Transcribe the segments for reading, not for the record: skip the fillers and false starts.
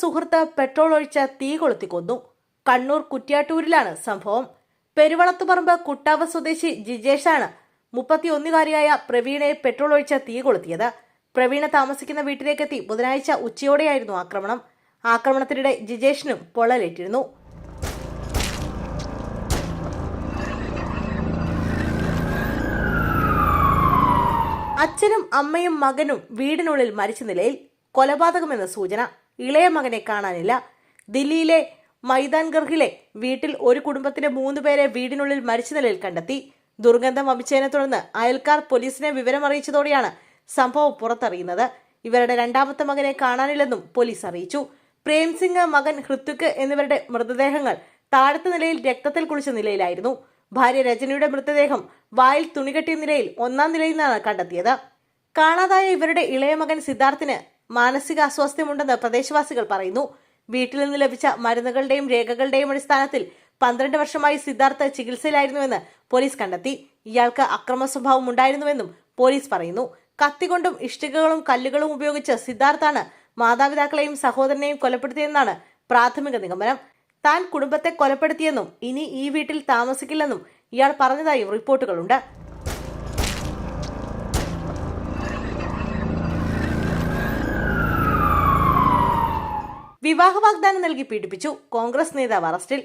സുഹൃത്ത് പെട്രോൾ ഒഴിച്ച് തീ കൊളുത്തി കൊന്നു. കണ്ണൂർ കുറ്റ്യാട്ടൂരിലാണ് സംഭവം. പെരുവളത്തുപറമ്പ് കുട്ടാവ് സ്വദേശി ജിജേഷാണ് 31കാരിയായ പ്രവീണയെ പെട്രോൾ ഒഴിച്ച് തീ കൊളുത്തിയത്. പ്രവീണ താമസിക്കുന്ന വീട്ടിലേക്കെത്തി ബുധനാഴ്ച ഉച്ചയോടെയായിരുന്നു ആക്രമണം. ആക്രമണത്തിനിടെ ജിജേഷിനും പൊള്ളലേറ്റിരുന്നു. അച്ഛനും അമ്മയും മകനും വീടിനുള്ളിൽ മരിച്ച നിലയിൽ. കൊലപാതകമെന്ന സൂചന. ഇളയ മകനെ കാണാനില്ല. ദില്ലിയിലെ മൈതാൻഗർഹിലെ വീട്ടിൽ ഒരു കുടുംബത്തിലെ 3 പേരെ വീടിനുള്ളിൽ മരിച്ച നിലയിൽ കണ്ടെത്തി. ദുർഗന്ധം വമിച്ചതിനെ തുടർന്ന് അയൽക്കാർ പോലീസിനെ വിവരമറിയിച്ചതോടെയാണ് സംഭവം പുറത്തറിയുന്നത്. ഇവരുടെ രണ്ടാമത്തെ മകനെ കാണാനില്ലെന്നും പോലീസ് അറിയിച്ചു. പ്രേംസിംഗ്, മകൻ ഹൃത്വിക് എന്നിവരുടെ മൃതദേഹങ്ങൾ താഴത്തെ നിലയിൽ രക്തത്തിൽ കുളിച്ച നിലയിലായിരുന്നു. ഭാര്യ രജനിയുടെ മൃതദേഹം വായിൽ തുണികെട്ടിയ നിലയിൽ 1ാം നിലയിൽ നിന്നാണ് കണ്ടെത്തിയത്. കാണാതായ ഇവരുടെ ഇളയ മകൻ സിദ്ധാർത്ഥിന് മാനസിക അസ്വാസ്ഥ്യമുണ്ടെന്ന് പ്രദേശവാസികൾ പറയുന്നു. വീട്ടിൽ നിന്ന് ലഭിച്ച മരുന്നുകളുടെയും രേഖകളുടെയും അടിസ്ഥാനത്തിൽ 12 വർഷമായി സിദ്ധാർത്ഥ് ചികിത്സയിലായിരുന്നുവെന്ന് പോലീസ് കണ്ടെത്തി. ഇയാൾക്ക് അക്രമ സ്വഭാവം ഉണ്ടായിരുന്നുവെന്നും പോലീസ് പറയുന്നു. കത്തികൊണ്ടും ഇഷ്ടികകളും കല്ലുകളും ഉപയോഗിച്ച് സിദ്ധാർത്ഥാണ് മാതാപിതാക്കളെയും സഹോദരനെയും കൊലപ്പെടുത്തിയെന്നാണ് പ്രാഥമിക നിഗമനം. താൻ കുടുംബത്തെ കൊലപ്പെടുത്തിയെന്നും ഇനി ഈ വീട്ടിൽ താമസിക്കില്ലെന്നും ഇയാൾ പറഞ്ഞതായും റിപ്പോർട്ടുകളുണ്ട്. വിവാഹ വാഗ്ദാനം നൽകി പീഡിപ്പിച്ചു. കോൺഗ്രസ് നേതാവ് അറസ്റ്റിൽ.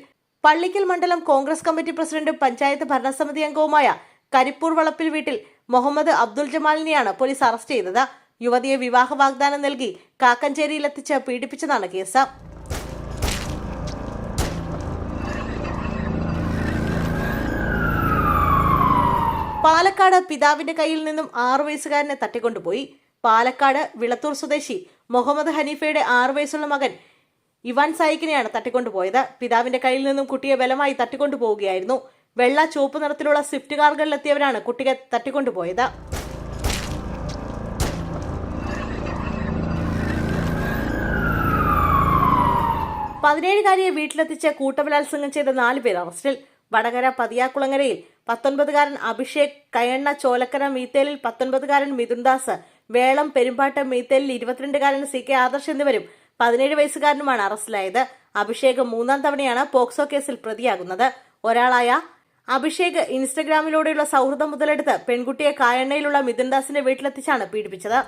പള്ളിക്കൽ മണ്ഡലം കോൺഗ്രസ് കമ്മിറ്റി പ്രസിഡന്റും പഞ്ചായത്ത് ഭരണസമിതി അംഗവുമായ കരിപ്പൂർ വളപ്പിൽ വീട്ടിൽ മുഹമ്മദ് അബ്ദുൽ ജമാലിനെയാണ് പോലീസ് അറസ്റ്റ് ചെയ്തത്. യുവതിയെ വിവാഹ വാഗ്ദാനം നൽകി കാക്കഞ്ചേരിയിലെത്തിച്ച് പീഡിപ്പിച്ചതാണ് കേസ്. പാലക്കാട് പിതാവിന്റെ കയ്യിൽ നിന്നും 6 വയസ്സുകാരനെ തട്ടിക്കൊണ്ടുപോയി. പാലക്കാട് വിളത്തൂർ സ്വദേശി മുഹമ്മദ് ഹനീഫയുടെ 6 വയസ്സുള്ള മകൻ ഇവാൻ സായിക്കിനെയാണ് തട്ടിക്കൊണ്ടുപോയത്. പിതാവിന്റെ കയ്യിൽ നിന്നും കുട്ടിയെ ബലമായി തട്ടിക്കൊണ്ടുപോവുകയായിരുന്നു. വെള്ള ചുവപ്പ് നിറത്തിലുള്ള സ്വിഫ്റ്റ് കാറുകളിലെത്തിയവരാണ് കുട്ടിയെ തട്ടിക്കൊണ്ടുപോയത്. പതിനേഴുകാരിയെ വീട്ടിലെത്തിച്ച് കൂട്ടബലാത്സംഗം ചെയ്ത 4 പേർ അറസ്റ്റിൽ. വടകര പതിയാക്കുളങ്ങരയിൽ 19കാരൻ അഭിഷേക്, കയണ്ണ ചോലക്കര മീത്തേലിൽ 19കാരൻ മിഥുൻദാസ്, വേളം പെരുമ്പാട്ട് മീത്തേലിൽ 22കാരൻ CK ആദർശ് എന്നിവരും 17 വയസ്സുകാരനുമാണ് അറസ്റ്റിലായത്. അഭിഷേക് 3ാം തവണയാണ് പോക്സോ കേസിൽ പ്രതിയാകുന്നത്. ഒരാളായ അഭിഷേക് ഇൻസ്റ്റഗ്രാമിലൂടെയുള്ള സൗഹൃദം മുതലെടുത്ത് പെൺകുട്ടിയെ കായണ്ണയിലുള്ള മിഥുൻദാസിന്റെ വീട്ടിലെത്തിച്ചാണ് പീഡിപ്പിച്ചത്.